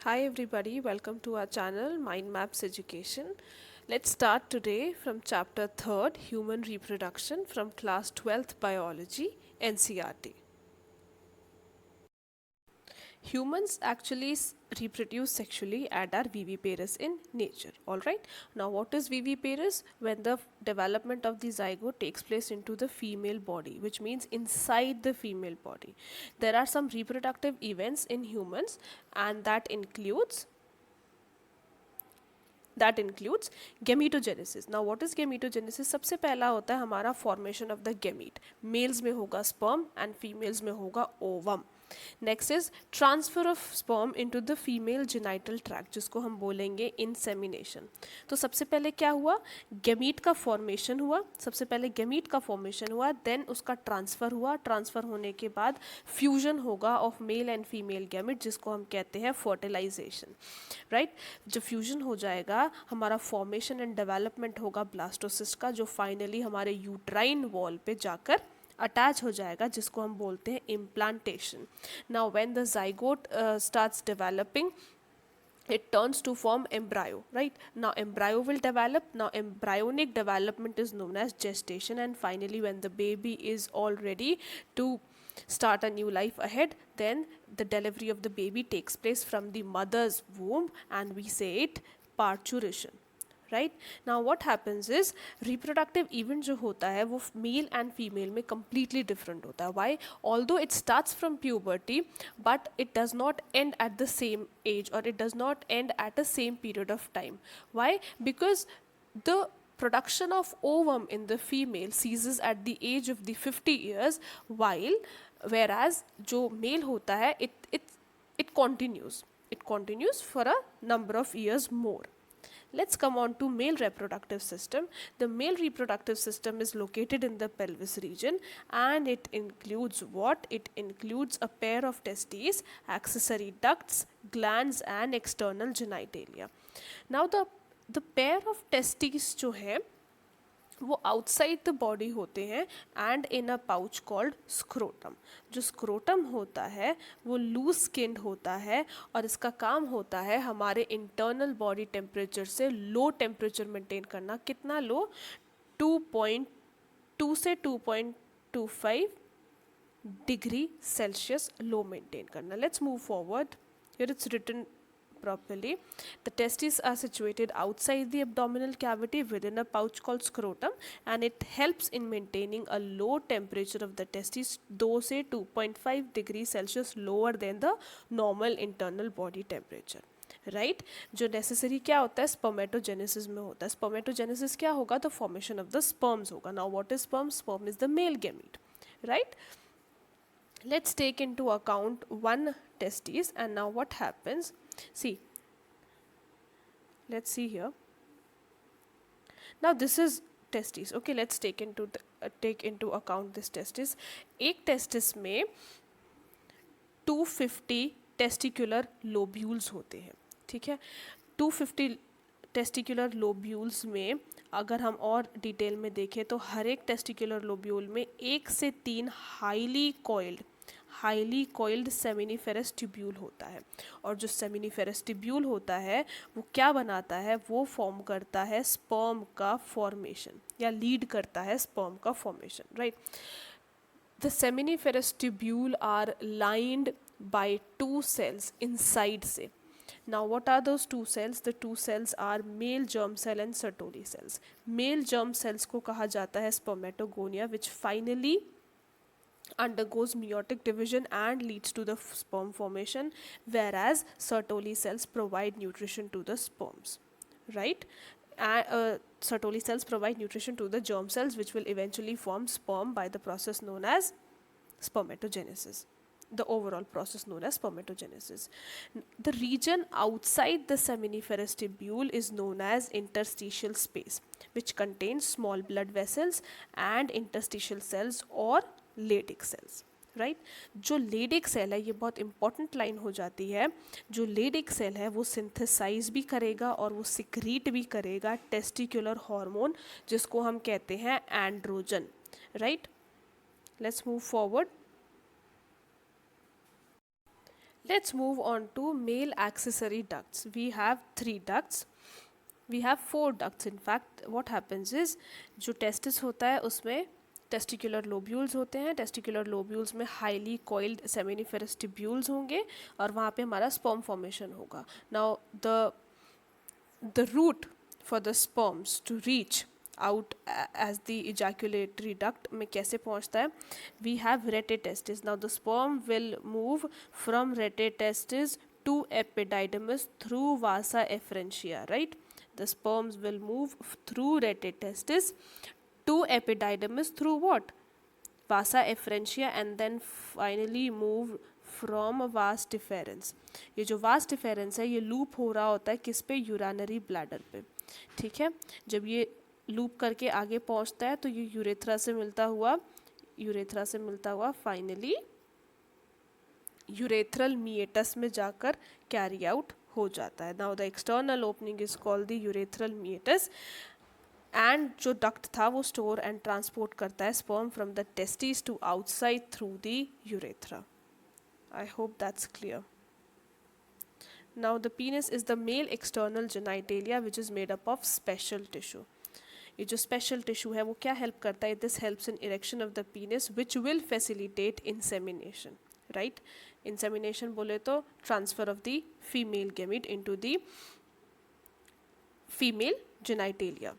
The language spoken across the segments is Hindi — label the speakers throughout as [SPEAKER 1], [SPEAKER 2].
[SPEAKER 1] Hi everybody, welcome to our channel Mind Maps Education. Let's start today from chapter 3rd Human Reproduction from class 12th Biology NCERT. Humans actually reproduce sexually and are viviparous in nature. Alright, now what is viviparous? When the development of the zygote takes place into the female body, which means inside the female body. There are some reproductive events in humans, and that includes gametogenesis. Now what is gametogenesis? सबसे पहला होता है हमारा formation of the gamete. Males में होगा sperm and females में होगा ovum. Next is transfer of sperm into the female genital tract, जिसको हम बोलेंगे इंसेमिनेशन. तो सबसे पहले क्या हुआ? गैमीट का फॉर्मेशन हुआ. सबसे पहले गैमीट का फॉर्मेशन हुआ, देन उसका ट्रांसफर हुआ. ट्रांसफर होने के बाद फ्यूजन होगा of male and female gamete, जिसको हम कहते हैं फर्टिलाइजेशन. राइट, जब फ्यूजन हो जाएगा हमारा फॉर्मेशन एंड डेवलपमेंट होगा ब्लास्टोसिस्ट का, जो फाइनली हमारे यूट्राइन वॉल पे जाकर अटैच हो जाएगा, जिसको हम बोलते हैं implantation. Now when the zygote starts developing, it turns to form embryo. Right, now embryo will develop. Now embryonic development is known as gestation, and finally when the baby is all ready to start a new life ahead, then the delivery of the baby takes place from the mother's womb, and we say it parturition. Right, now what happens is reproductive event जो होता है वो मेल एंड फीमेल में कम्प्लीटली डिफरेंट होता है. Why? Although it starts from puberty, but it does not end at the same age, और it does not end at the same period of time. Why? Because the production of ovum in the female ceases at the age of the 50 years, while whereas जो male होता है it continues for a number of years more. Let's come on to male reproductive system. The male reproductive system is located in the pelvis region, and it includes what? It includes a pair of testes, accessory ducts, glands and external genitalia. Now the pair of testes जो है वो आउटसाइड द बॉडी होते हैं and in a pouch called scrotum. जो स्क्रोटम होता है वो लूज स्किन्ड होता है, और इसका काम होता है हमारे इंटरनल बॉडी टेम्परेचर से लो टेम्परेचर मेंटेन करना. कितना लो? 2.2 से 2.25 डिग्री सेल्सियस लो मेंटेन करना. Let's move forward. Here it's written properly. The testes are situated outside the abdominal cavity within a pouch called scrotum, and it helps in maintaining a low temperature of the testes, 2 से 2.5 degrees Celsius lower than the normal internal body temperature. Right, जो नेसेसरी क्या होता है स्पर्मेटोजेनेसिस में होता है. स्पर्मेटोजेनेसिस क्या होगा? The formation of the sperms होगा. Now what is sperm? Sperm is the male gamete. Right, let's take into account one testes, and now what happens? See, let's see here. Now this is testes. Okay, let's take into account this testis. एक testis में 250 टेस्टिकुलर लोब्यूल्स होते हैं. ठीक है, 250 टेस्टिकुलर लोब्यूल्स में अगर हम और डिटेल में देखें तो हर एक टेस्टिकुलर लोब्यूल में 1 से 3 हाईली कोइल्ड सेमिनिफेरस ट्यूब्यूल होता है. और जो सेमिनिफेरस ट्यूब्यूल होता है वो क्या बनाता है? वो फॉर्म करता है स्पर्म का फॉर्मेशन, या लीड करता है स्पर्म का formation. Right, the seminiferous tubule are lined by 2 cells inside से. Now what are those 2 cells? The 2 cells are male germ cell and Sertoli cells. Male germ cells को कहा जाता है spermatogonia, which finally undergoes meiotic division and leads to the sperm formation, whereas Sertoli cells provide nutrition to the sperms. Right, Sertoli cells provide nutrition to the germ cells, which will eventually form sperm by the process known as spermatogenesis. The overall process known as spermatogenesis. The region outside the seminiferous tubule is known as interstitial space, which contains small blood vessels and interstitial cells or Leydig cells. Right, जो लेडिक सेल है, ये बहुत इंपॉर्टेंट लाइन हो जाती है. जो लेडिक सेल है वो सिंथेसाइज भी करेगा और वो सिक्रीट भी करेगा टेस्टिकुलर हार्मोन, जिसको हम कहते हैं androgen. Right, let's move forward. Let's move on to male accessory ducts. We have 3 ducts. We have 4 ducts in fact. What happens is जो testis होता है उसमें testicular lobules होते हैं. Testicular lobules में highly coiled seminiferous tubules होंगे और वहाँ पे हमारा sperm formation होगा. Now the route for the sperms to reach out as the ejaculatory duct में कैसे पहुँचता है? We have rete testis. Now the sperm will move from rete testis to epididymis through vasa efferentia, right? The sperms will move through rete testis to epididymis through what? Vasa efferentia and then finally move from vast difference. ये जो वास्ट डिफेरेंस है ये लूप हो रहा होता है किस पे? यूरानरी ब्लैडर पे. ठीक है, जब ये लूप करके आगे पहुंचता है तो ये यूरेथ्रा से मिलता हुआ फाइनली यूरेथ्रल मीएटस में जाकर कैरी आउट हो जाता है. Now the external opening is called the urethral meatus and जो डक्ट था वो स्टोर एंड ट्रांसपोर्ट करता है sperm from the testis to outside through the urethra. I hope that's clear. Now the penis is the male external genitalia which is made up of special tissue. ये जो special tissue है वो क्या help करता है? This helps in erection of the penis which will facilitate insemination. Right? Insemination बोले तो transfer of the female gamete into the female genitalia.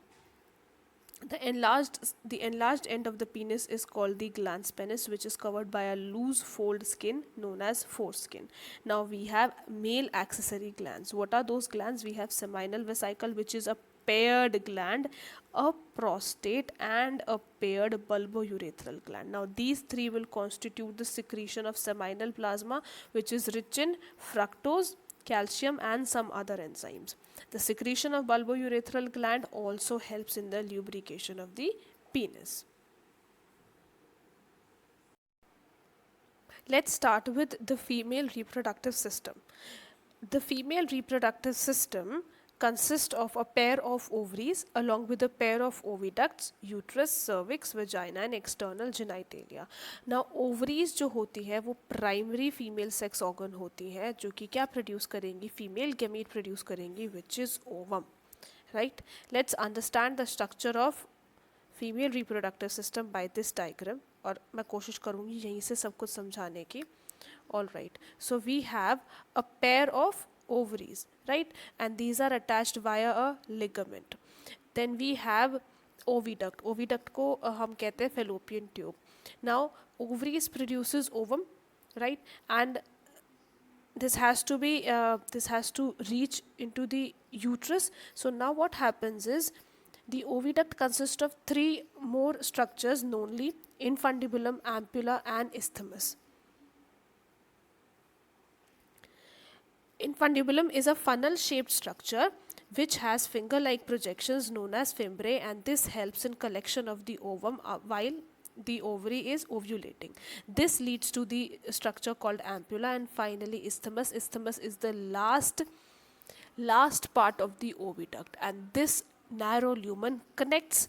[SPEAKER 1] The enlarged end of the penis is called the glans penis, which is covered by a loose fold skin known as foreskin. Now we have male accessory glands. What are those glands? We have seminal vesicle, which is a paired gland, a prostate, and a paired bulbourethral gland. Now these 3 will constitute the secretion of seminal plasma, which is rich in fructose, calcium and some other enzymes. The secretion of bulbourethral gland also helps in the lubrication of the penis. Let's start with the female reproductive system. The female reproductive system consists of a pair of ovaries along with a pair of oviducts, uterus, cervix, vagina and external genitalia. Now ovaries जो होती है वो primary female sex organ होती है जो कि क्या produce करेंगी? Female gamete produce करेंगी which is ovum. Right? Let's understand the structure of female reproductive system by this diagram और मैं कोशिश करूँगी यहीं से सब कुछ समझाने की. All right. So we have a pair of ovaries, right, and these are attached via a ligament. Then we have oviduct को हम कहते हैं fallopian tube. Now ovaries produces ovum, right, and this has to reach into the uterus. So now what happens is the oviduct consists of 3 more structures, namely infundibulum, ampulla and isthmus. Infundibulum is a funnel-shaped structure which has finger-like projections known as fimbriae, and this helps in collection of the ovum while the ovary is ovulating. This leads to the structure called ampulla, and finally isthmus. Isthmus is the last part of the oviduct, and this narrow lumen connects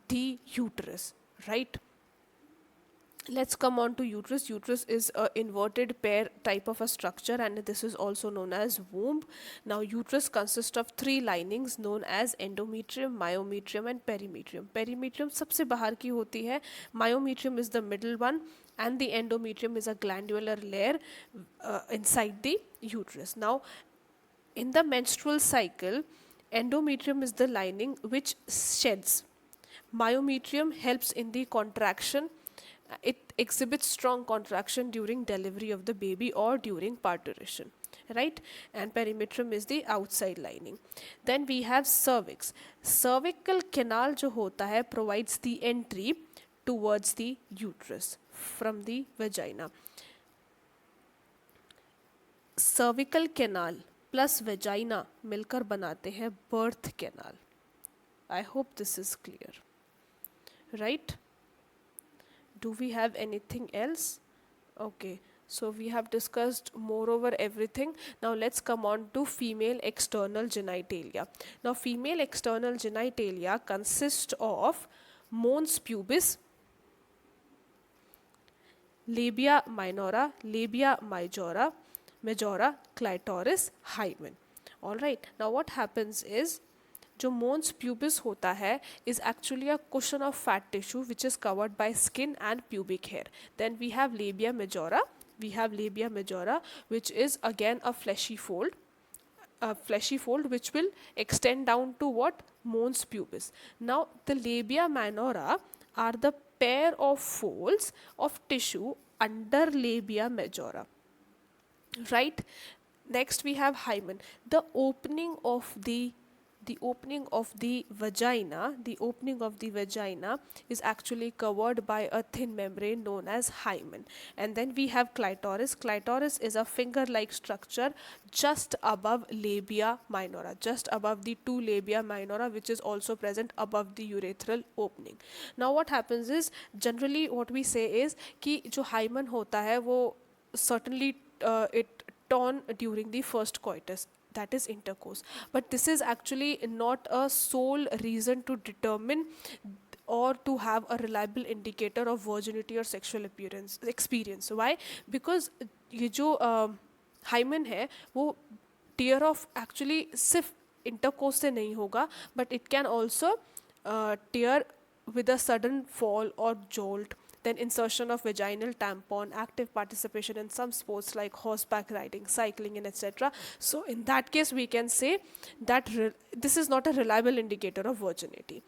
[SPEAKER 1] the uterus, right? Let's come on to uterus. Uterus is a inverted pair type of a structure and this is also known as womb. Now uterus consists of 3 linings known as endometrium, myometrium and perimetrium. Perimetrium सबसे बाहर की होती है, myometrium is the middle one and the endometrium is a glandular layer inside the uterus. Now in the menstrual cycle, endometrium is the lining which sheds. Myometrium helps in the contraction. It exhibits strong contraction during delivery of the baby or during parturition, right? And perimetrium is the outside lining. Then we have cervix. Cervical canal जो होता है provides the entry towards the uterus from the vagina. Cervical canal plus vagina मिलकर बनाते हैं birth canal. I hope this is clear, right? Do we have anything else? Okay, so we have discussed moreover everything. Now let's come on to female external genitalia. Now female external genitalia consist of mons pubis, labia minora, labia majora, clitoris, hymen. All right. Now what happens is जो mons pubis होता है is actually a cushion of fat tissue which is covered by skin and pubic hair. Then we have labia majora. We have labia majora, which is again a fleshy fold which will extend down to what? Mons pubis. Now the labia minora are the pair of folds of tissue under labia majora, right? Next we have hymen, the opening of the opening of the vagina. The opening of the vagina is actually covered by a thin membrane known as hymen. And then we have clitoris. Clitoris is a finger like structure just above labia minora, just above the two labia minora, which is also present above the urethral opening. Now what happens is, generally what we say is कि जो hymen होता है वो certainly it torn during the first coitus, that is intercourse, but this is actually not a sole reason to determine or to have a reliable indicator of virginity or sexual appearance experience. Why? Because ये जो hymen है वो tear off actually सिर्फ intercourse से नहीं होगा, but it can also tear with a sudden fall or jolt. Then insertion of vaginal tampon, active participation in some sports like horseback riding, cycling, and etc. So in that case, we can say that this is not a reliable indicator of virginity.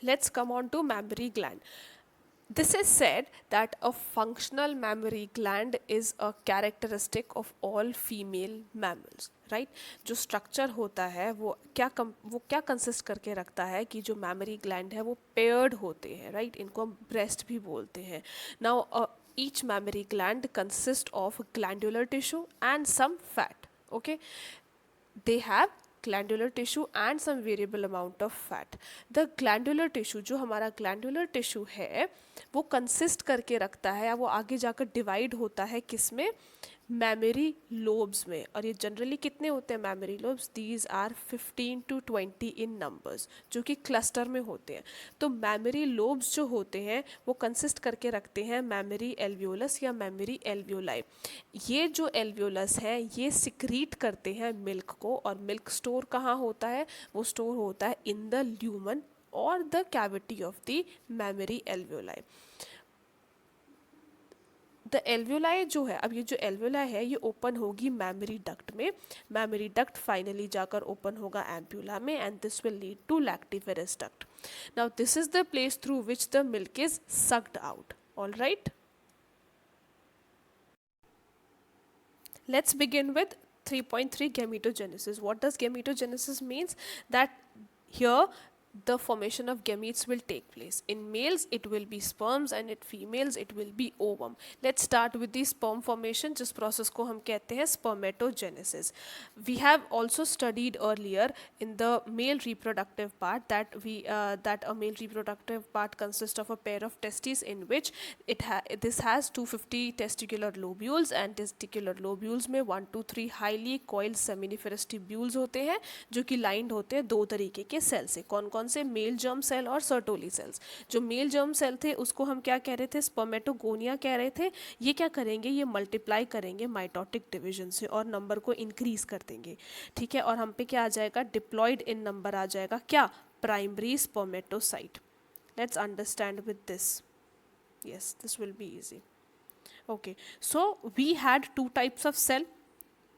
[SPEAKER 1] Let's come on to mammary gland. This is said that a functional mammary gland is a characteristic of all female mammals, right? जो structure होता है वो क्या consist करके रखता है कि जो mammary gland है वो paired होते हैं, right? इनको हम breast भी बोलते हैं. Now each mammary gland consists of glandular tissue and some fat, okay? They have glandular tissue and some variable amount of fat. The glandular tissue, जो हमारा glandular tissue है वो consist करके रखता है, वो आगे जाकर divide होता है किसमें? mammary lobes में. और ये generally कितने होते हैं mammary lobes? These are 15 to 20 in numbers, जो कि cluster में होते हैं. तो mammary lobes जो होते हैं वो consist करके रखते हैं mammary alveolus या mammary alveoli. ये जो alveolus है ये secrete करते हैं milk को, और milk store कहाँ होता है? वो store होता है in the lumen or the cavity of the mammary alveoli. The alveoli जो है, अब ये जो एल्वियोलाई है ये ओपन होगी मैमरी डक्ट में, मैमरी डक्ट फाइनली जाकर ओपन होगा एम्प्यूला में, and this will lead to lactiferous duct. Now this is the place through which the milk is sucked out. All right, let's begin with 3.3 gametogenesis. What does gametogenesis means? That here the formation of gametes will take place. In males it will be sperms and in females it will be ovum. Let's start with the sperm formation, जिस process को हम कहते हैं spermatogenesis. We have also studied earlier in the male reproductive part that that a male reproductive part consists of a pair of testes in which this has 250 testicular lobules, and testicular lobules में 1 to 3 highly coiled seminiferous tubules होते हैं जो कि lined होते हैं दो तरीके के सेल से. कौन कौन से? मेल जर्म सेल और सर्टोली सेल्स. जो मेल जर्म सेल थे उसको हम क्या कह रहे थे? स्पर्मेटोगोनिया कह रहे थे. ये क्या करेंगे? ये मल्टीप्लाई करेंगे माइटोटिक डिवीजन से और नंबर को इंक्रीज कर देंगे, ठीक है. और हम पे क्या आ जाएगा? डिप्लॉयड इन नंबर आ जाएगा. क्या? Primary spermatocyte. Let's understand with this. Yes, this will be easy. Okay, so we had 2 types of cell,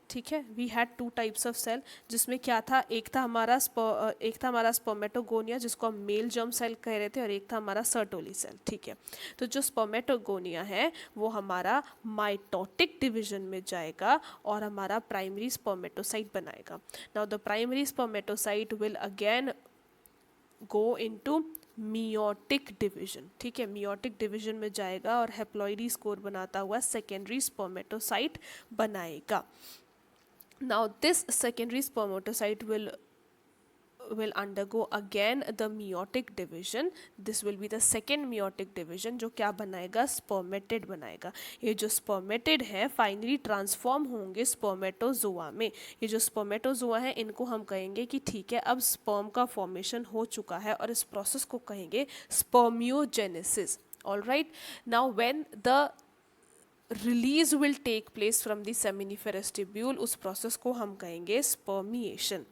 [SPEAKER 1] ठीक है. We had 2 types of cell, जिसमें क्या था? एक था हमारा स्पर्मेटोगोनिया जिसको हम मेल जर्म सेल कह रहे थे, और एक था हमारा सर्टोली सेल, ठीक है. तो जो स्पर्मेटोगोनिया है वो हमारा माइटोटिक डिवीजन में जाएगा और हमारा प्राइमरी स्पर्मेटोसाइट बनाएगा. Now the primary spermatocyte will again go into meiotic division, ठीक है. मियोटिक डिवीजन में जाएगा और हेप्लॉइडी स्कोर बनाता हुआ सेकेंडरी स्पर्मेटोसाइट बनाएगा. Now this secondary spermatocyte will will undergo again the meiotic division. This will be the second meiotic division जो क्या बनाएगा, spermatid बनाएगा. ये जो spermatid है finally transform होंगे spermatozoa में. ये जो spermatozoa है इनको हम कहेंगे कि ठीक है अब sperm का formation हो चुका है और इस process को कहेंगे spermiogenesis. All right, now when the release will take place from the seminiferous tubule, उस प्रोसेस को हम कहेंगे स्पर्मिएशन.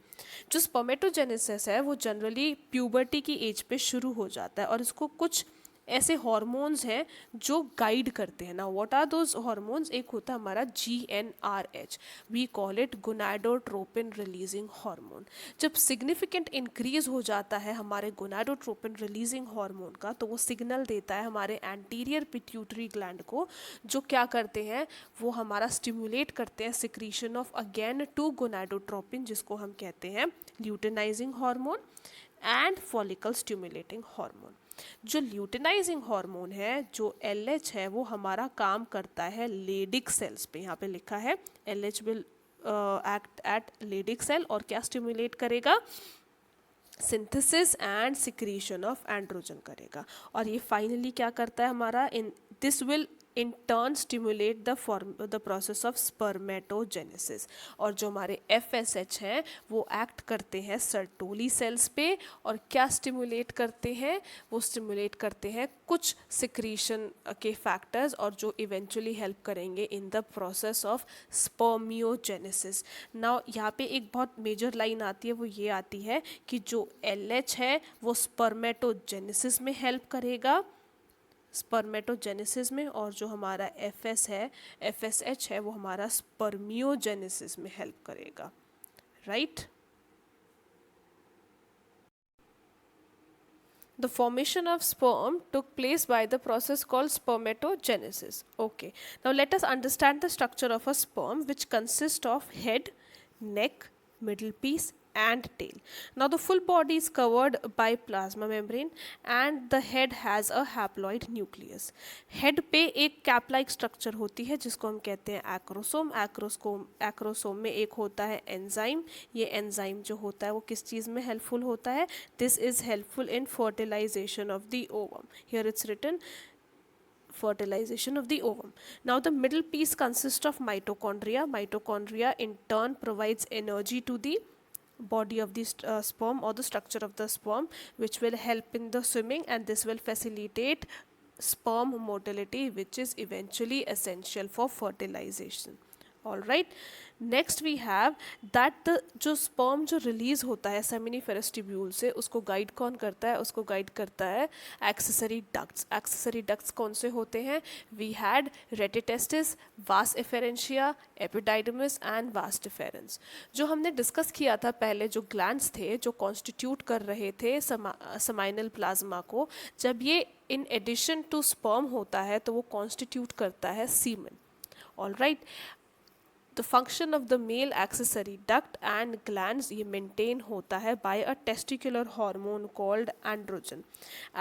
[SPEAKER 1] जो स्पर्मेटोजेनेसिस है वो जनरली प्यूबर्टी की एज पे शुरू हो जाता है और इसको कुछ ऐसे हार्मोन्स हैं जो गाइड करते हैं. ना व्हाट आर दोज हार्मोन्स, एक होता है हमारा GnRH, we call it gonadotropin releasing hormone. जब सिग्निफिकेंट इंक्रीज हो जाता है हमारे गोनाडोट्रोपिन रिलीजिंग हार्मोन का तो वो सिग्नल देता है हमारे एंटीरियर पिट्यूटरी ग्लैंड को, जो क्या करते हैं वो हमारा स्टिमुलेट करते हैं secretion of again two gonadotropin जिसको हम कहते हैं luteinizing hormone and follicle stimulating hormone. जो ल्यूटेनाइजिंग हार्मोन है जो LH है वो हमारा काम करता है लेडिक सेल्स पे. यहाँ पे लिखा है LH will act at Leydig cell और क्या स्टिमुलेट करेगा, synthesis and secretion of androgen करेगा. और ये फाइनली क्या करता है हमारा, in this will in turn stimulate the process of spermatogenesis. और जो हमारे FSH हैं वो एक्ट करते हैं सर्टोली सेल्स पे और क्या स्टिमुलेट करते हैं, वो स्टिमुलेट करते हैं कुछ सिक्रीशन के फैक्टर्स और जो इवेंचुअली हेल्प करेंगे in the process of spermiogenesis. Now यहाँ पे एक बहुत मेजर लाइन आती है, वो ये आती है कि जो LH है वो स्पर्मेटोजेनेसिस में हेल्प करेगा, स्पर्मेटोजेनेसिस में, और जो हमारा FSH है वो हमारा स्पर्मियोजेनेसिस में हेल्प करेगा. Right. The formation of sperm took place by the process called spermatogenesis. Okay, now let us understand the structure of a sperm, which consists of head, neck, middle piece and tail. Now the full body is covered by plasma membrane and the head has a haploid nucleus. Head पे एक कैप लाइक स्ट्रक्चर होती है जिसको हम कहते हैं एक्रोसोम. एक्रोसोम में एक होता है एंजाइम. ये एंजाइम जो होता है वो किस चीज़ में हेल्पफुल होता है, this is helpful in fertilization of the ovum. Here it's written fertilization of the ovum. Now the middle piece consists of mitochondria. Mitochondria in turn provides energy to the body of the sperm or the structure of the sperm, which will help in the swimming, and this will facilitate sperm motility, which is eventually essential for fertilization. All right, next we have that the जो sperm जो release होता है seminiferous tubule से उसको guide कौन करता है, उसको guide करता है accessory ducts. accessory ducts कौन से होते हैं, we had retitestis, vas efferentia, epididymis and vas deferens. जो हमने डिस्कस किया था पहले, जो ग्लैंड्स थे जो कॉन्स्टिट्यूट कर रहे थे seminal प्लाज्मा को, जब ये in addition to sperm होता है तो वो कॉन्स्टिट्यूट करता है semen. All right, the function of the male accessory duct and glands ये maintain होता है by a testicular hormone called androgen.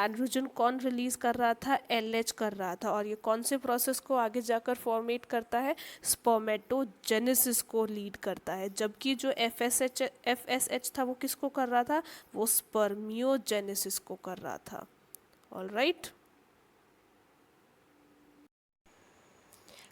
[SPEAKER 1] androgen कौन रिलीज कर रहा था, LH कर रहा था, और ये कौन से प्रोसेस को आगे जाकर फॉर्मेट करता है, स्पर्मेटोजेनेसिस को लीड करता है. जबकि जो FSH था वो किसको कर रहा था, वो स्पर्मियोजेनेसिस को कर रहा था. All right,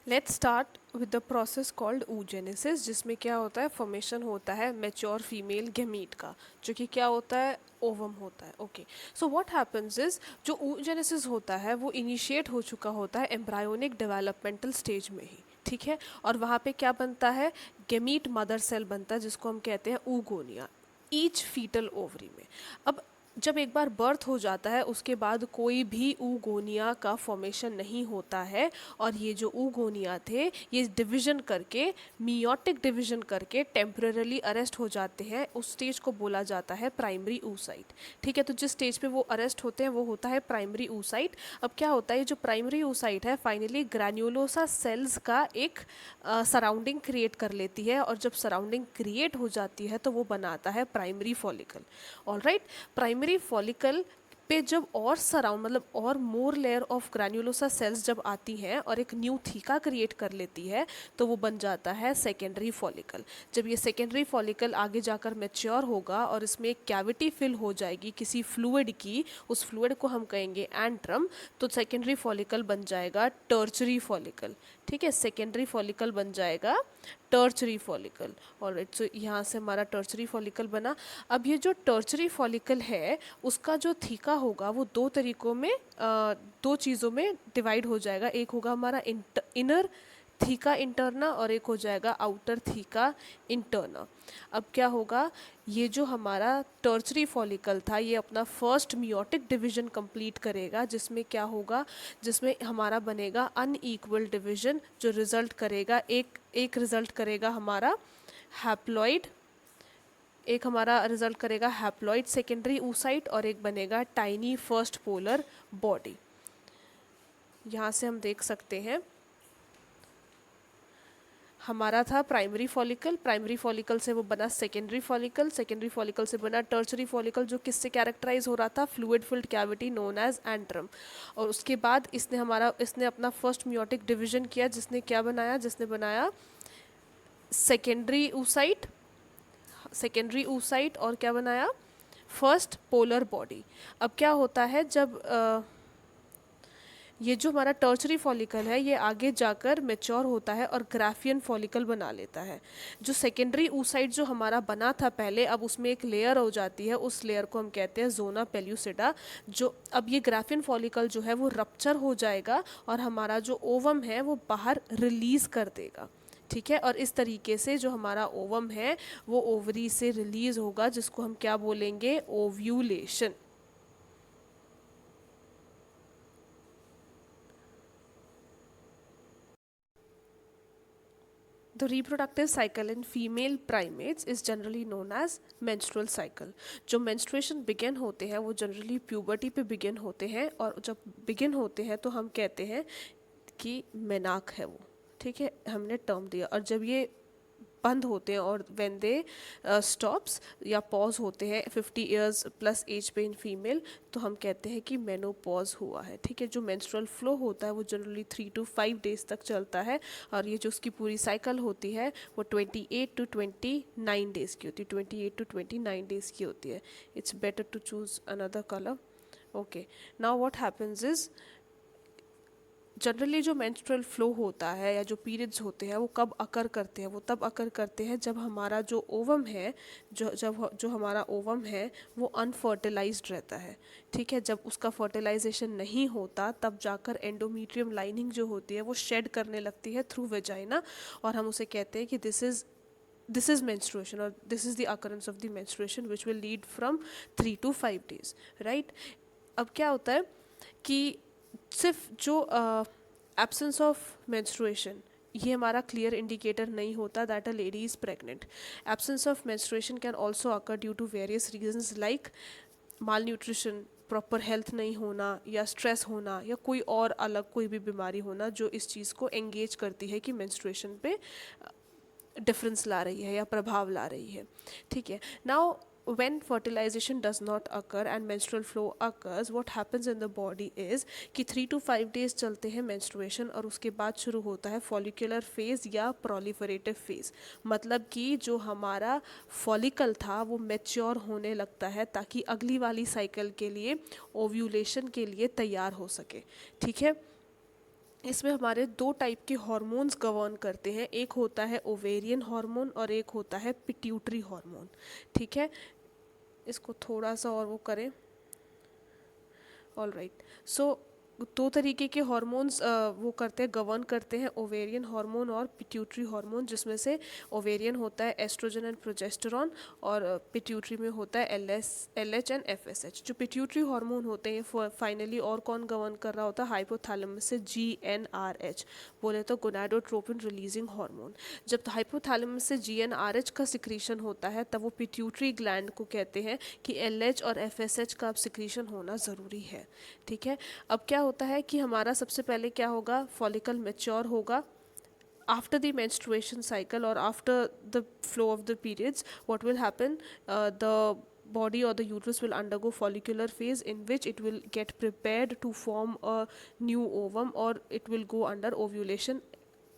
[SPEAKER 1] let's start with the process called oogenesis, जिसमें क्या होता है, फॉर्मेशन होता है मैच्योर फीमेल गैमीट का, जो कि क्या होता है, ओवम होता है. Okay, so what happens is, जो oogenesis होता है वो इनिशिएट हो चुका होता है एम्ब्रायोनिक डेवलपमेंटल स्टेज में ही. ठीक है, और वहाँ पे क्या बनता है, गैमीट मदर सेल बनता है जिसको हम कहते हैं oogonia, ईच फीटल ओवरी में. अब जब एक बार बर्थ हो जाता है उसके बाद कोई भी oogonia का फॉर्मेशन नहीं होता है, और ये जो oogonia थे ये डिवीजन करके, मियोटिक डिवीजन करके टेम्पररी अरेस्ट हो जाते हैं. उस स्टेज को बोला जाता है प्राइमरी oocyte. ठीक है, तो जिस स्टेज पे वो अरेस्ट होते हैं वो होता है प्राइमरी oocyte. अब क्या होता है, जो प्राइमरी oocyte है फाइनली ग्रैन्युलोसा सेल्स का एक सराउंडिंग क्रिएट कर लेती है, और जब सराउंडिंग क्रिएट हो जाती है तो वो बनाता है primary follicle. All right, primary follicle पे जब और सराउंड मतलब और more layer of granulosa cells जब आती हैं और एक न्यू थीका क्रिएट कर लेती है तो वो बन जाता है सेकेंडरी फॉलिकल। जब ये सेकेंडरी फॉलिकल आगे जाकर मैच्योर होगा और इसमें एक कैविटी फिल हो जाएगी किसी फ्लूइड की, उस फ्लूइड को हम कहेंगे एंट्रम, तो सेकेंडरी फॉलिकल बन जाएगा टर्चरी फॉलिकल। ठीक है, सेकेंडरी फॉलिकल बन जाएगा टर्चरी फॉलिकल। और सो यहाँ से हमारा टर्चरी फॉलिकल बना। अब ये जो टर्चरी फॉलिकल है उसका जो थीका होगा वो दो तरीकों में दो चीज़ों में डिवाइड हो जाएगा। एक होगा हमारा इनर थीका इंटरना और एक हो जाएगा आउटर थीका इंटरना। अब क्या होगा, ये जो हमारा टर्चरी फॉलिकल था ये अपना फर्स्ट मियोटिक डिवीजन कंप्लीट करेगा, जिसमें क्या होगा, जिसमें हमारा बनेगा अनइक्वल डिवीजन, जो रिजल्ट करेगा एक रिजल्ट करेगा हमारा हैप्लॉइड, एक हमारा रिजल्ट करेगा हैप्लॉइड सेकेंडरी oocyte और एक बनेगा टाइनी फर्स्ट पोलर बॉडी। यहाँ से हम देख सकते हैं हमारा था प्राइमरी फॉलिकल, प्राइमरी फॉलिकल से वो बना सेकेंडरी फॉलिकल, सेकेंडरी फॉलिकल से बना टर्चरी फॉलिकल, जो किससे कैरेक्टराइज हो रहा था, fluid filled cavity known as antrum. और उसके बाद इसने अपना फर्स्ट मियोटिक डिवीजन किया, जिसने क्या बनाया, जिसने बनाया सेकेंडरी oocyte, सेकेंडरी oocyte और क्या बनाया, फर्स्ट पोलर बॉडी। अब क्या होता है जब ये जो हमारा टर्चरी फॉलिकल है ये आगे जाकर मैच्योर होता है और ग्राफियन फॉलिकल बना लेता है। जो सेकेंडरी oocyte जो हमारा बना था पहले, अब उसमें एक लेयर हो जाती है, उस लेयर को हम कहते हैं जोना पेल्यूसिडा। जो अब ये ग्राफियन फॉलिकल जो है वो रप्चर हो जाएगा और हमारा जो ओवम है वो बाहर रिलीज कर देगा। ठीक है, और इस तरीके से जो हमारा ओवम है वो ओवरी से रिलीज होगा, जिसको हम क्या बोलेंगे, ovulation. The reproductive cycle in female primates is generally known as menstrual cycle. जो menstruation begin होते हैं वो generally puberty पे begin होते हैं, और जब begin होते हैं तो हम कहते हैं कि मेनाक है वो। ठीक है, हमने टर्म दिया। और जब ये बंद होते हैं और व्हेन दे स्टॉप्स या पॉज होते हैं 50 इयर्स प्लस एज पे इन फीमेल, तो हम कहते हैं कि मेनोपॉज हुआ है। ठीक है, जो मेंस्ट्रुअल फ्लो होता है वो जनरली 3 to 5 डेज तक चलता है, और ये जो उसकी पूरी साइकिल होती है वो 28 to 29 डेज की होती है, 28 to 29 डेज की होती है। It's better to choose another colour. Okay, now what happens is generally जो मेंस्ट्रुअल फ्लो होता है या जो पीरियड्स होते हैं वो कब अकर करते हैं, वो तब अकर करते हैं जब हमारा जो ओवम है, जो हमारा ओवम है वो अनफर्टिलाइज्ड रहता है। ठीक है, जब उसका फर्टिलाइजेशन नहीं होता तब जाकर एंडोमीट्रियम लाइनिंग जो होती है वो शेड करने लगती है थ्रू वेजाइना, और हम उसे कहते हैं कि this is menstruation, or this is the occurrence of the menstruation which will lead from 3 to 5 days, right. अब क्या होता है कि सिर्फ जो एब्सेंस ऑफ मेंस्ट्रुएशन ये हमारा क्लियर इंडिकेटर नहीं होता that a lady is pregnant. Absence of menstruation can also occur due to various reasons like malnutrition, proper health नहीं होना, या स्ट्रेस होना, या कोई और अलग कोई भी बीमारी होना जो इस चीज़ को एंगेज करती है कि मेंस्ट्रुएशन पे डिफरेंस ला रही है या प्रभाव ला रही है। ठीक है, now when fertilization does not occur and menstrual flow occurs, what happens in the body is कि 3 to 5 days चलते हैं menstruation, और उसके बाद शुरू होता है follicular phase या proliferative phase। मतलब कि जो हमारा follicle था वो mature होने लगता है ताकि अगली वाली cycle के लिए ovulation के लिए तैयार हो सके। ठीक है, इसमें हमारे दो टाइप के हार्मोन्स गवर्न करते हैं, एक होता है ओवेरियन हार्मोन और एक होता है पिट्यूटरी हार्मोन। ठीक है, इसको थोड़ा सा और वो करें, ऑल राइट। सो दो तरीके के हार्मोन्स वो करते हैं, गवर्न करते हैं, ओवेरियन हार्मोन और पिट्यूटरी हार्मोन, जिसमें से ओवेरियन होता है एस्ट्रोजन एंड प्रोजेस्टेरॉन, और पिट्यूटरी में होता है LH एंड FSH। जो पिट्यूटरी हार्मोन होते हैं फाइनली और कौन गवर्न कर रहा होता है, हाइपोथैलेमस से GnRH, बोले तो गोनाडोट्रोपिन रिलीजिंग हार्मोन। जब हाइपोथैलेमस से GnRH का सिक्रीशन होता है तब वो पिट्यूटरी ग्लैंड को कहते हैं कि LH और FSH का अब सिक्रीशन होना ज़रूरी है। ठीक है, अब क्या होता है कि हमारा सबसे पहले क्या होगा, फॉलिकल मैच्योर होगा आफ्टर द मेंस्ट्रुएशन साइकिल और after the flow of the periods. What will happen, the body or the uterus will undergo follicular phase in which it will get prepared to form a new ovum or it will go under ovulation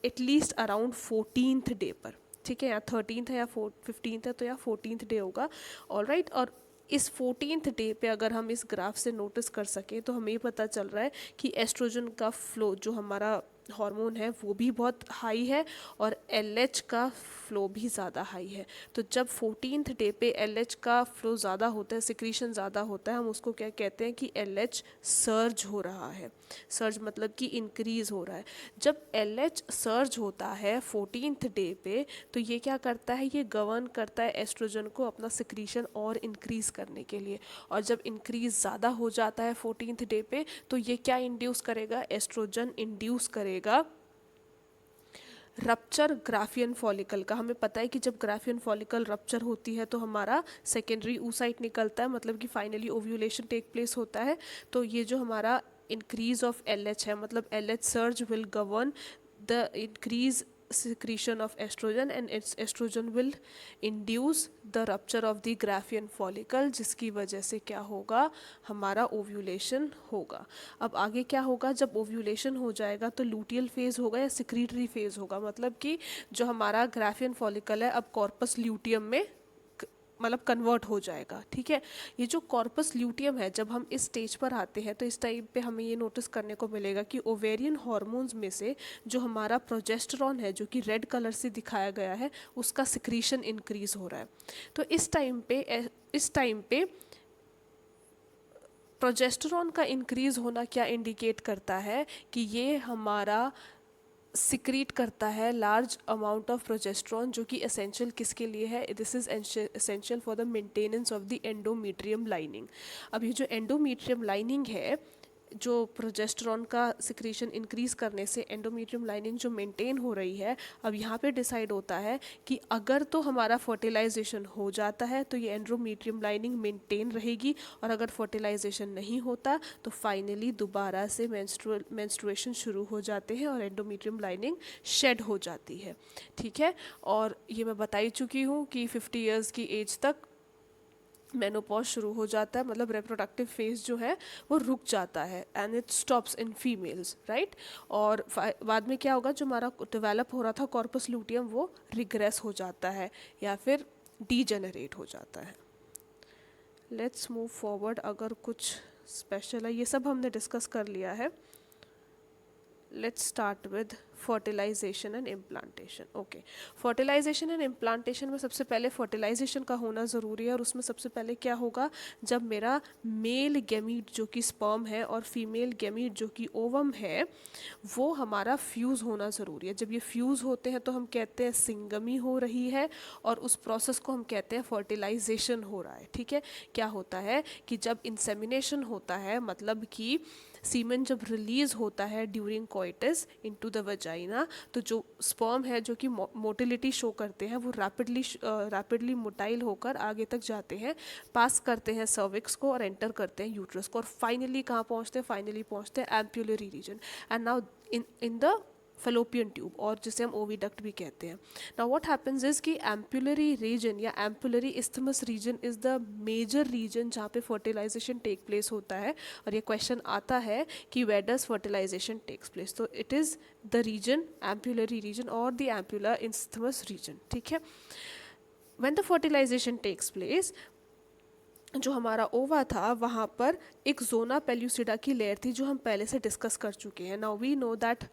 [SPEAKER 1] at least around 14th day पर, ठीक है, या 13th है या 15th है तो या 14th डे होगा, ऑलराइट। और इस 14th डे पे अगर हम इस ग्राफ से नोटिस कर सकें तो हमें पता चल रहा है कि एस्ट्रोजन का फ्लो जो हमारा हार्मोन है वो भी बहुत हाई है और LH का फ्लो भी ज़्यादा हाई है। तो जब 14th डे पे LH का फ्लो ज़्यादा होता है, सिक्रीशन ज़्यादा होता है, हम उसको क्या कहते हैं कि LH सर्ज हो रहा है। सर्ज मतलब कि इंक्रीज़ हो रहा है। जब LH सर्ज होता है 14th डे पे तो ये क्या करता है, ये गवर्न करता है एस्ट्रोजन को अपना सिक्रीशन और इंक्रीज़ करने के लिए। और जब इंक्रीज़ ज़्यादा हो जाता है 14th डे पे तो ये क्या इंड्यूस करेगा, एस्ट्रोजन इंड्यूस करेगा रप्चर ग्राफियन फॉलिकल का। हमें पता है कि जब ग्राफियन फॉलिकल रप्चर होती है तो हमारा सेकेंडरी oocyte निकलता है, मतलब कि फाइनली ओव्यूलेशन टेक प्लेस होता है। तो ये जो हमारा इंक्रीज ऑफ LH है, मतलब LH surge will govern the increase secretion of estrogen and its estrogen will induce the rupture of the Graafian follicle, जिसकी वजह से क्या होगा, हमारा ओव्यूलेशन होगा। अब आगे क्या होगा, जब ओव्यूलेशन हो जाएगा तो लूटियल फेज होगा या सिक्रीटरी फेज होगा, मतलब कि जो हमारा ग्राफियन फॉलिकल है अब कॉर्पस ल्यूटियम में मतलब कन्वर्ट हो जाएगा, ठीक है। ये जो कॉर्पस ल्यूटियम है, जब हम इस स्टेज पर आते हैं तो इस टाइम पे हमें ये नोटिस करने को मिलेगा कि ओवेरियन हार्मोन्स में से जो हमारा प्रोजेस्टेरॉन है जो कि रेड कलर से दिखाया गया है उसका सिक्रीशन इंक्रीज हो रहा है। तो इस टाइम पे प्रोजेस्टेरॉन का इंक्रीज होना क्या इंडिकेट करता है कि ये हमारा सिक्रीट करता है लार्ज अमाउंट ऑफ प्रोजेस्ट्रॉन, जो कि एसेंशियल किसके लिए है, this is essential for the maintenance of the endometrium lining. अब ये जो एंडोमीट्रियम लाइनिंग है, जो प्रोजेस्टेरॉन का सिक्रीशन इंक्रीज करने से एंडोमीट्रियम लाइनिंग जो मेंटेन हो रही है, अब यहाँ पे डिसाइड होता है कि अगर तो हमारा फर्टिलाइजेशन हो जाता है तो ये एंडोमीट्रियम लाइनिंग मेंटेन रहेगी, और अगर फर्टिलाइजेशन नहीं होता तो फाइनली दोबारा से मेंस्ट्रुएशन शुरू हो जाते हैं और एंडोमीट्रियम लाइनिंग शेड हो जाती है, ठीक है। और ये मैं बता ही चुकी हूँ कि 50 ईयर्स की एज तक मेनोपॉज शुरू हो जाता है, मतलब रिप्रोडक्टिव फेज जो है वो रुक जाता है and it stops in females, right. और बाद में क्या होगा, जो हमारा डेवलप हो रहा था कॉर्पस लूटियम वो रिग्रेस हो जाता है या फिर डीजेनरेट हो जाता है। Let's move forward. अगर कुछ स्पेशल है, ये सब हमने डिस्कस कर लिया है। Let's start with fertilization and implantation. Okay, fertilization and implantation में सबसे पहले फर्टिलाइजेशन का होना ज़रूरी है, और उसमें सबसे पहले क्या होगा, जब मेरा मेल गैमीट जो कि स्पर्म है और फीमेल गैमीट जो कि ओवम है वो हमारा फ्यूज़ होना ज़रूरी है। जब ये फ्यूज़ होते हैं तो हम कहते हैं सिंगमी हो रही है, और उस प्रोसेस को हम कहते हैं फर्टिलाइजेशन हो रहा है, ठीक है। क्या होता है कि जब इंसेमिनेशन होता है, मतलब कि सीमेन जब रिलीज होता है during coitus into the vagina, तो जो स्पर्म है जो कि मोटिलिटी शो करते हैं वो रैपिडली मोटाइल होकर आगे तक जाते हैं, पास करते हैं सर्विक्स को और एंटर करते हैं यूट्रस को, और फाइनली कहाँ पहुँचते हैं, फाइनली पहुँचते हैं ampullary region and now in the fallopian tube, और जिसे हम ओविडक्ट भी कहते हैं। नाउ व्हाट हैपेंस इज कि एम्पुलरी रीजन या ampullary isthmus region is the major region जहाँ पे फर्टिलाइजेशन टेक प्लेस होता है, और ये क्वेश्चन आता है कि where does fertilization takes place, तो it is the region ampullary region और द एम्पुलर इस्थमस रीजन, ठीक है। When the fertilization takes place, जो हमारा ओवा था वहाँ पर एक जोना पेल्यूसिडा की लेयर थी जो हम पहले से डिस्कस कर चुके हैं। Now we know that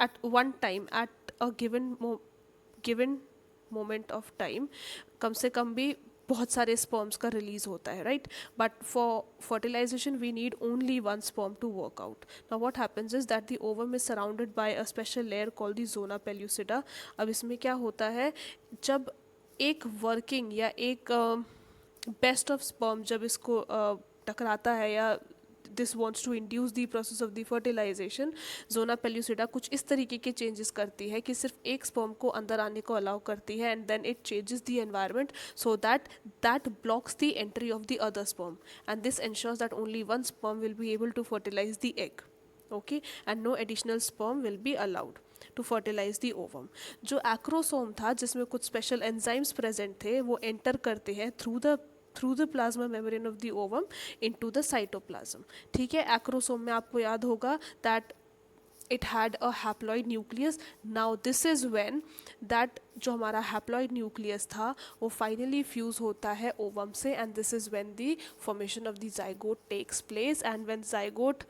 [SPEAKER 1] at one time, at a given moment of time, कम से कम भी बहुत सारे स्पर्म्स का रिलीज होता है, right. But for fertilization we need only one sperm to work out. Now what happens is that the ovum is surrounded by a special layer called the zona pellucida. अब इसमें क्या होता है, जब एक वर्किंग या एक बेस्ट ऑफ स्पर्म जब इसको टकराता है या this wants to induce the process of the fertilization, zona pellucida कुछ इस तरीके के चेंजेस करती है कि सिर्फ एक स्पर्म को अंदर आने को अलाउ करती है, and then it changes the environment so that blocks the entry of the other sperm, and this ensures that only one sperm will be able to fertilize the egg, okay, and no additional sperm will be allowed. To fertilize the ovum. जो एक्रोसोम था जिसमें कुछ स्पेशल एंजाइम्स प्रेजेंट थे वो एंटर करते हैं through the plasma membrane of the ovum into the cytoplasm. ठीक है, एक्रोसोम में आपको याद होगा that it had a haploid nucleus. Now this is when that जो हमारा haploid nucleus था वो finally fuse होता है ovum से, and this is when the formation of the zygote takes place, and when zygote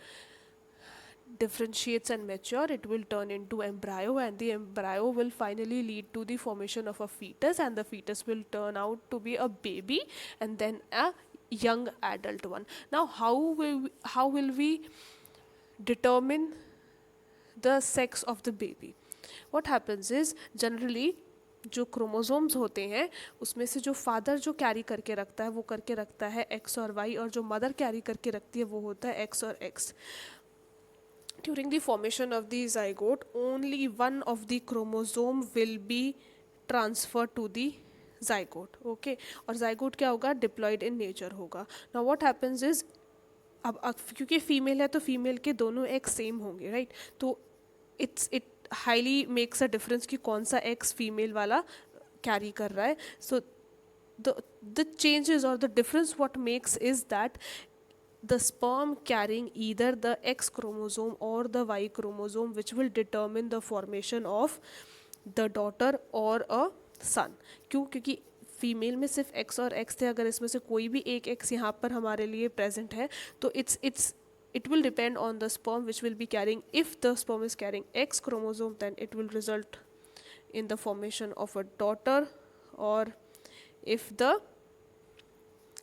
[SPEAKER 1] differentiates and mature it will turn into embryo, and the embryo will finally lead to the formation of a fetus, and the fetus will turn out to be a baby and then a young adult one. Now how will we determine the sex of the baby? What happens is generally जो क्रोमोसोम्स होते हैं उसमें से जो फादर जो कैरी करके रखता है वो करके रखता है एक्स और वाई, और जो मदर कैरी करके रखती है वो होता है एक्स और x. During the formation of the zygote, only one of the chromosome will be transferred to the zygote. Okay, और zygote क्या होगा? Diploid in nature होगा. Now what happens is अब क्योंकि फीमेल है तो फीमेल के दोनों एक्स सेम होंगे, राइट? तो it highly makes a difference कि कौन सा एक्स फीमेल वाला कैरी कर रहा है. सो the changes or the difference what makes is that the sperm carrying either the X chromosome or the Y chromosome which will determine the formation of the daughter or a son. क्यों? क्योंकि फीमेल में सिर्फ एक्स और एक्स थे, अगर इसमें से कोई भी एक एक्स यहाँ पर हमारे लिए प्रेजेंट है तो it will depend on the sperm which will be carrying. If the sperm is carrying X chromosome then it will result in the formation of a daughter, or if the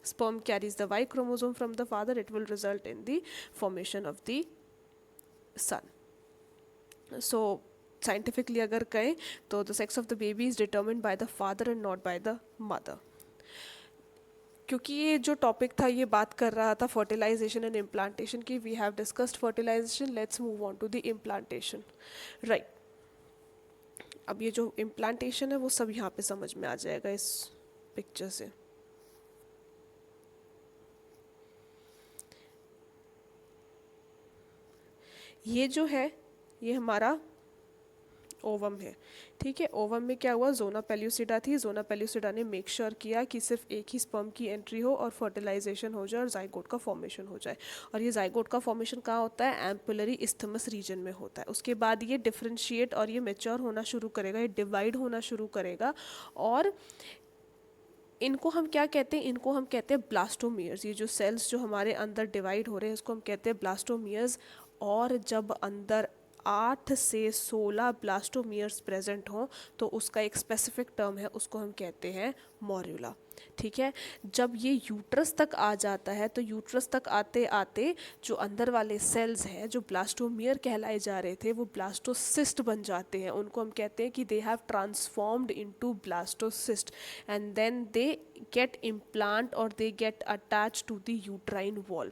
[SPEAKER 1] sperm carries the Y chromosome from the father it will result in the formation of the son. So scientifically अगर कहें तो the sex of the baby is determined by the father and not by the mother. क्योंकि ये जो टॉपिक था ये बात कर रहा था फर्टिलाइजेशन एंड इम्प्लांटेशन की. We have discussed fertilization, let's move on to the implantation. Right, अब ये जो इम्प्लांटेशन है वो सब यहाँ पे समझ में आ जाएगा इस पिक्चर से. ये जो है ये हमारा ओवम है. ठीक है, ओवम में क्या हुआ? जोना पेल्यूसिडा थी. जोना पेल्यूसिडा ने मेक श्योर किया कि सिर्फ एक ही स्पर्म की एंट्री हो और फर्टिलाइजेशन हो जाए और जाइगोट का फॉर्मेशन हो जाए. और ये जाइगोट का फॉर्मेशन कहाँ होता है? एम्पुलरी इस्थमस रीजन में होता है. उसके बाद ये डिफ्रेंशिएट और ये मेच्योर होना शुरू करेगा, ये डिवाइड होना शुरू करेगा. और इनको हम क्या कहते हैं? इनको हम कहते हैं ब्लास्टोमियर्स. ये जो सेल्स जो हमारे अंदर डिवाइड हो रहे हैं इसको हम कहते हैं ब्लास्टोमियर्स. और जब अंदर 8 से 16 ब्लास्टोमियर्स प्रेजेंट हों तो उसका एक स्पेसिफिक टर्म है, उसको हम कहते हैं मॉर्यूला. ठीक है, जब ये यूट्रस तक आ जाता है तो यूट्रस तक आते आते जो अंदर वाले सेल्स हैं जो ब्लास्टोमियर कहलाए जा रहे थे वो ब्लास्टोसिस्ट बन जाते हैं. उनको हम कहते हैं कि they have transformed into blastocyst and then they get implant और they get attach to the uterine wall.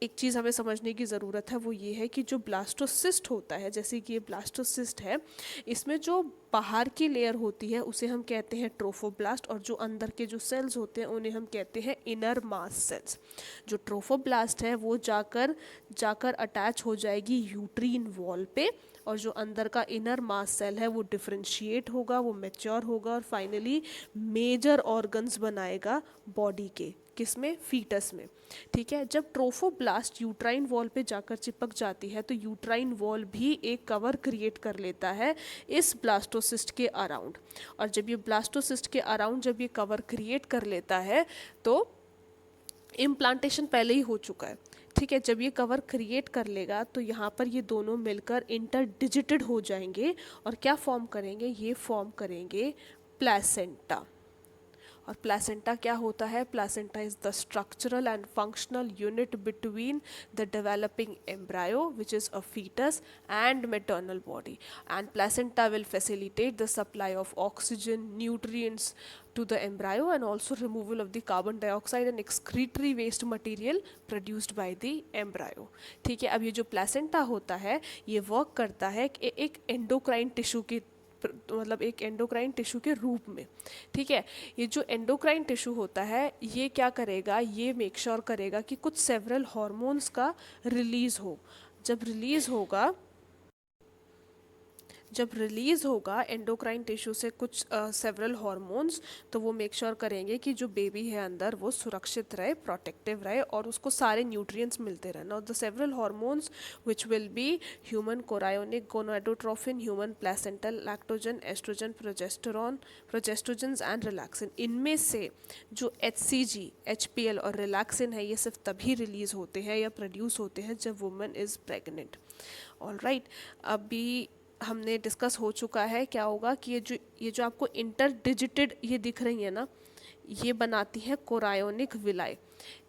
[SPEAKER 1] एक चीज़ हमें समझने की ज़रूरत है वो ये है कि जो ब्लास्टोसिस्ट होता है, जैसे कि ये ब्लास्टोसिस्ट है, इसमें जो बाहर की लेयर होती है उसे हम कहते हैं ट्रोफोब्लास्ट, और जो अंदर के जो सेल्स होते हैं उन्हें हम कहते हैं इनर मास सेल्स. जो ट्रोफोब्लास्ट है वो जाकर अटैच हो जाएगी यूट्रीन वॉल पे, और जो अंदर का इनर मास सेल है वो डिफ्रेंशिएट होगा, वो मैच्योर होगा और फाइनली मेजर ऑर्गन्स बनाएगा बॉडी के. किसमें? फीटस में. ठीक है, जब ट्रोफोब्लास्ट यूट्राइन वॉल पे जाकर चिपक जाती है तो यूट्राइन वॉल भी एक कवर क्रिएट कर लेता है इस ब्लास्टोसिस्ट के अराउंड. और जब ये ब्लास्टोसिस्ट के अराउंड जब ये कवर क्रिएट कर लेता है तो इम्प्लांटेशन पहले ही हो चुका है. ठीक है, जब ये कवर क्रिएट कर लेगा तो यहाँ पर ये दोनों मिलकर इंटरडिजिटेड हो जाएंगे और क्या फॉर्म करेंगे? ये फॉर्म करेंगे प्लेसेंटा. और प्लेसेंटा क्या होता है? Placenta is the structural and functional unit between the developing embryo which is a foetus and maternal body. And placenta will facilitate the supply of oxygen, nutrients to the embryo and also removal of the carbon dioxide and excretory waste material produced by the embryo. ठीक है, अब ये जो प्लेसेंटा होता है ये वर्क करता है एक एंडोक्राइन टिश्यू की, मतलब एक एंडोक्राइन टिश्यू के रूप में. ठीक है, ये जो एंडोक्राइन टिश्यू होता है ये क्या करेगा? ये मेक श्योर करेगा कि कुछ सेवरल हार्मोन्स का रिलीज हो. जब रिलीज होगा जब रिलीज़ होगा एंडोक्राइन टिश्यू से कुछ सेवरल हार्मोन्स, तो वो मेक श्योर करेंगे कि जो बेबी है अंदर वो सुरक्षित रहे, प्रोटेक्टिव रहे और उसको सारे न्यूट्रिएंट्स मिलते रहे। Now the several hormones which will be human chorionic gonadotropin, human placental lactogen, estrogen, progestogens and relaxin. इनमें से जो HCG, HPL और रिलैक्सिन है ये सिर्फ तभी रिलीज होते हैं या प्रोड्यूस होते हैं जब वुमेन इज़ प्रेग्नेंट। ऑलराइट, अभी हमने डिस्कस हो चुका है क्या होगा कि ये जो आपको इंटरडिजिटेड ये दिख रही है ना, ये बनाती है कोरायोनिक विलाई।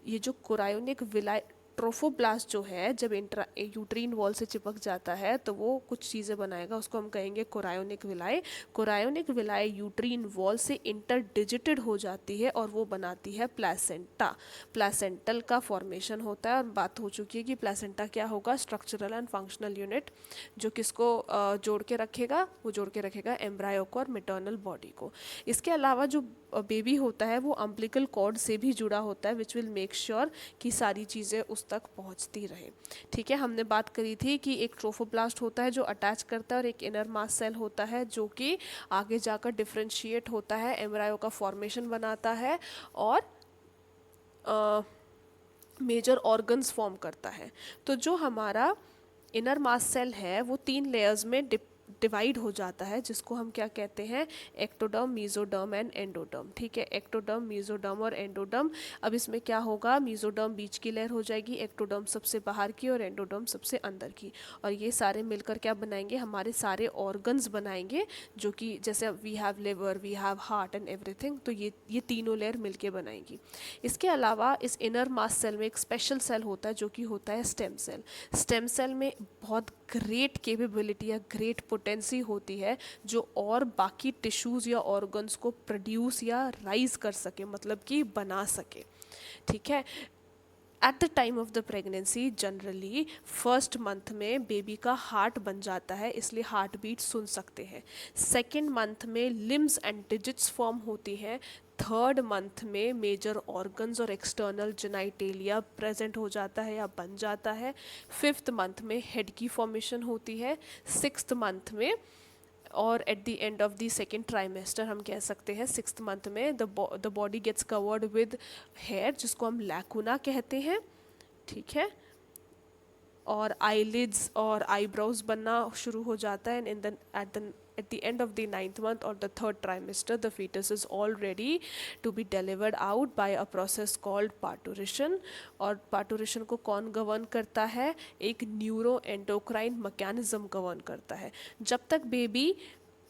[SPEAKER 1] ये जो कोरायोनिक विलाई ट्रोफोब्लास्ट जो है जब यूट्रीन वॉल से चिपक जाता है तो वो कुछ चीज़ें बनाएगा, उसको हम कहेंगे कोरायोनिक विलाई। कोरायोनिक विलाई यूट्रीन वॉल से इंटरडिजिटेड हो जाती है और वो बनाती है प्लेसेंटा। प्लेसेंटल का फॉर्मेशन होता है और बात हो चुकी है कि प्लेसेंटा क्या होगा, स्ट्रक्चरल एंड फंक्शनल यूनिट जो किसको जोड़ के रखेगा, वो जोड़ के रखेगा एम्ब्रायो को और मेटर्नल बॉडी को। इसके अलावा जो बेबी होता है वो अम्बिलिकल कॉर्ड से भी जुड़ा होता है विच विल मेक श्योर कि सारी चीज़ें उस तक पहुंचती रहे। ठीक है, हमने बात करी थी कि एक ट्रोफोब्लास्ट होता है जो अटैच करता है और एक इनर मास सेल होता है जो कि आगे जाकर डिफ्रेंशिएट होता है, एम्ब्रायो का फॉर्मेशन बनाता है और मेजर ऑर्गन्स फॉर्म करता है। तो जो हमारा इनर मास सेल है वो 3 लेयर्स में डिवाइड हो जाता है जिसको हम क्या कहते हैं, एक्टोडर्म, मीजोडर्म एंड एंडोडर्म। ठीक है, एक्टोडर्म, मीजोडर्म और एंडोडर्म। अब इसमें क्या होगा, मीजोडर्म बीच की लेयर हो जाएगी, एक्टोडर्म सबसे बाहर की और एंडोडर्म सबसे अंदर की, और ये सारे मिलकर क्या बनाएंगे, हमारे सारे ऑर्गन्स बनाएंगे जो कि जैसे we have liver, we have heart and everything, तो ये तीनों लेयर मिलके बनाएंगी। इसके अलावा इस इनर मास सेल में एक स्पेशल सेल होता है जो कि होता है स्टेम सेल। स्टेम सेल में बहुत ग्रेट कैपेबिलिटी या ग्रेट पोटेंसी होती है जो और बाकी टिश्यूज़ या ऑर्गन्स को प्रोड्यूस या राइज कर सके, मतलब कि बना सके। ठीक है, at the time of the pregnancy generally first month में बेबी का हार्ट बन जाता है, इसलिए हार्ट बीट सुन सकते हैं। सेकेंड मंथ में लिम्स एंड डिजिट्स फॉर्म होती हैं। थर्ड मंथ में मेजर ऑर्गन्स और एक्सटर्नल जेनाइटेलिया प्रेजेंट हो जाता है या बन जाता है। फिफ्थ मंथ में हेड की फॉर्मेशन होती है। सिक्स्थ मंथ में और at the end of the second trimester हम कह सकते हैं सिक्स्थ मंथ में the body gets covered with hair जिसको हम लैकुना कहते हैं। ठीक है, और आईलिड्स और आईब्रोज बनना शुरू हो जाता है। And at the end of the 9th month or the third trimester the fetus is all ready to be delivered out by a process called parturition। और parturition को कौन गवर्न करता है, एक न्यूरो एंडोक्राइन मैकेनिज्म गवर्न करता है। जब तक बेबी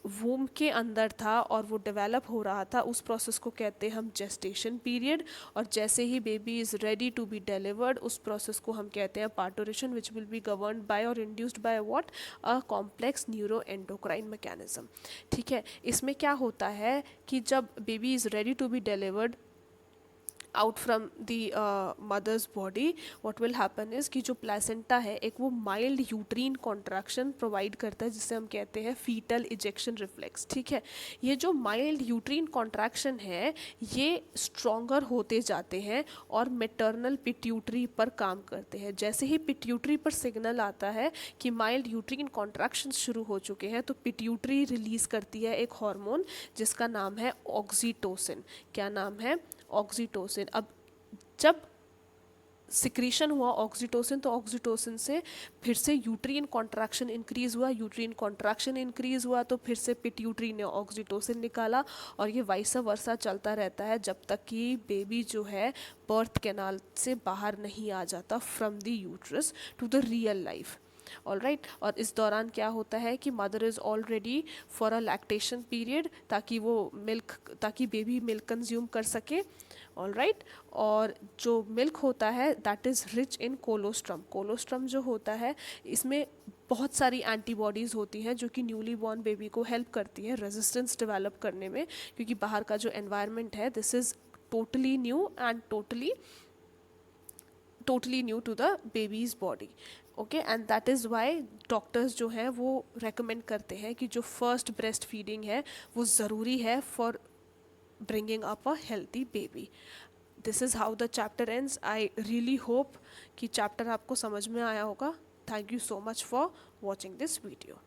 [SPEAKER 1] वूम के अंदर था और वो डेवलप हो रहा था उस प्रोसेस को कहते हैं हम जेस्टेशन पीरियड, और जैसे ही baby is ready to be delivered उस प्रोसेस को हम कहते हैं parturition which will be governed by और induced by what, a complex neuro endocrine mechanism. ठीक है, इसमें क्या होता है कि जब baby is ready to be delivered out from the mother's body what will happen is कि जो प्लेसेंटा है एक वो माइल्ड यूट्रीन कॉन्ट्रैक्शन प्रोवाइड करता है जिसे हम कहते हैं फीटल इजेक्शन रिफ्लेक्स। ठीक है, ये जो माइल्ड यूट्रीन कॉन्ट्रैक्शन है ये स्ट्रॉन्गर होते जाते हैं और मेटर्नल पिट्यूटरी पर काम करते हैं। जैसे ही पिट्यूटरी पर सिग्नल आता है कि माइल्ड यूट्रीन कॉन्ट्रैक्शन शुरू हो चुके हैं तो पिट्यूटरी रिलीज़ करती है एक हार्मोन जिसका नाम है ऑक्सीटोसिन। क्या नाम है, ऑक्सीटोसिन। अब जब सिक्रीशन हुआ ऑक्सीटोसिन तो ऑक्सीटोसिन से फिर से यूट्रीन कॉन्ट्रैक्शन इंक्रीज हुआ, यूट्रीन कॉन्ट्रैक्शन इंक्रीज हुआ तो फिर से पिट्यूटरी ने ऑक्सीटोसिन निकाला, और ये वाइसा वर्सा चलता रहता है जब तक कि बेबी जो है बर्थ कैनाल से बाहर नहीं आ जाता from the uterus to the real life. All right, और इस दौरान क्या होता है कि mother is all ready for a lactation period ताकि बेबी मिल्क कंज्यूम कर सके। ऑल राइट, और जो मिल्क होता है that is rich in colostrum. Colostrum जो होता है इसमें बहुत सारी एंटीबॉडीज़ होती हैं जो कि न्यूली बॉर्न बेबी को हेल्प करती है रेजिस्टेंस डेवलप करने में, क्योंकि बाहर का जो एनवायरनमेंट है this is totally new and totally new to the baby's body. Okay, and that is why doctors जो हैं वो रेकमेंड करते हैं कि जो फर्स्ट ब्रेस्ट फीडिंग है वो ज़रूरी है for bringing up a healthy baby। This is how the chapter ends। I really hope कि chapter आपको समझ में आया होगा। Thank you so much for watching this video।